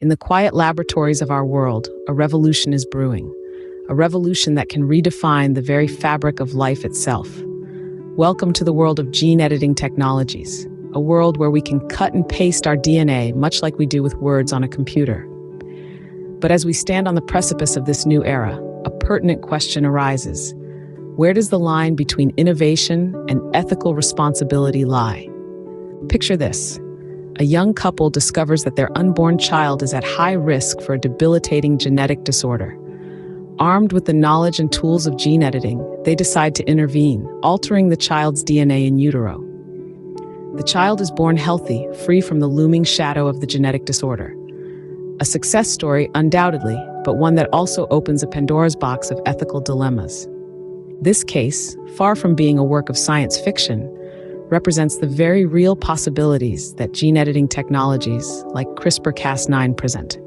In the quiet laboratories of our world, a revolution is brewing, a revolution that can redefine the very fabric of life itself. Welcome to the world of gene editing technologies, a world where we can cut and paste our DNA much like we do with words on a computer. But as we stand on the precipice of this new era, a pertinent question arises. Where does the line between innovation and ethical responsibility lie? Picture this. A young couple discovers that their unborn child is at high risk for a debilitating genetic disorder. Armed with the knowledge and tools of gene editing, they decide to intervene, altering the child's DNA in utero. The child is born healthy, free from the looming shadow of the genetic disorder. A success story, undoubtedly, but one that also opens a Pandora's box of ethical dilemmas. This case, far from being a work of science fiction, represents the very real possibilities that gene editing technologies like CRISPR-Cas9 present.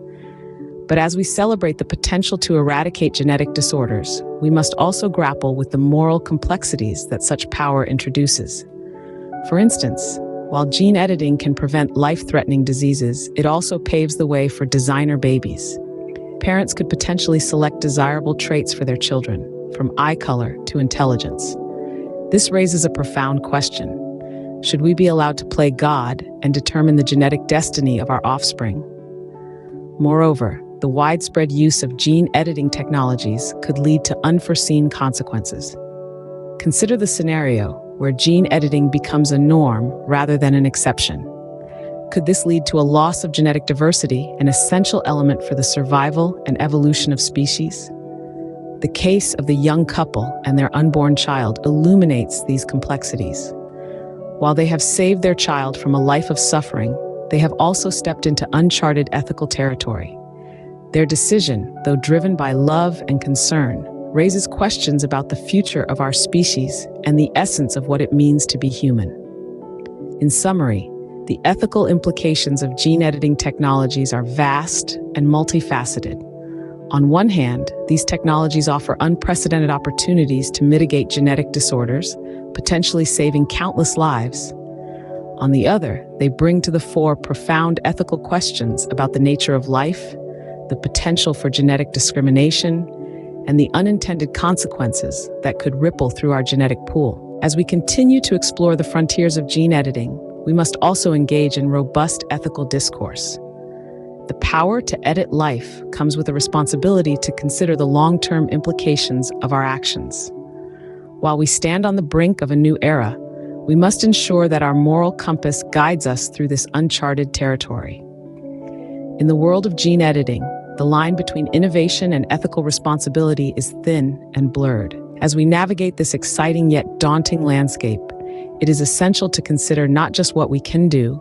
But as we celebrate the potential to eradicate genetic disorders, we must also grapple with the moral complexities that such power introduces. For instance, while gene editing can prevent life-threatening diseases, it also paves the way for designer babies. Parents could potentially select desirable traits for their children, from eye color to intelligence. This raises a profound question. Should we be allowed to play God and determine the genetic destiny of our offspring? Moreover, the widespread use of gene editing technologies could lead to unforeseen consequences. Consider the scenario where gene editing becomes a norm rather than an exception. Could this lead to a loss of genetic diversity, an essential element for the survival and evolution of species? The case of the young couple and their unborn child illuminates these complexities. While they have saved their child from a life of suffering, they have also stepped into uncharted ethical territory. Their decision, though driven by love and concern, raises questions about the future of our species and the essence of what it means to be human. In summary, the ethical implications of gene editing technologies are vast and multifaceted. On one hand, these technologies offer unprecedented opportunities to mitigate genetic disorders, potentially saving countless lives. On the other, they bring to the fore profound ethical questions about the nature of life, the potential for genetic discrimination, and the unintended consequences that could ripple through our genetic pool. As we continue to explore the frontiers of gene editing, we must also engage in robust ethical discourse. The power to edit life comes with a responsibility to consider the long-term implications of our actions. While we stand on the brink of a new era, we must ensure that our moral compass guides us through this uncharted territory. In the world of gene editing, the line between innovation and ethical responsibility is thin and blurred. As we navigate this exciting yet daunting landscape, it is essential to consider not just what we can do,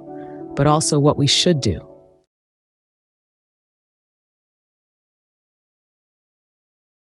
but also what we should do.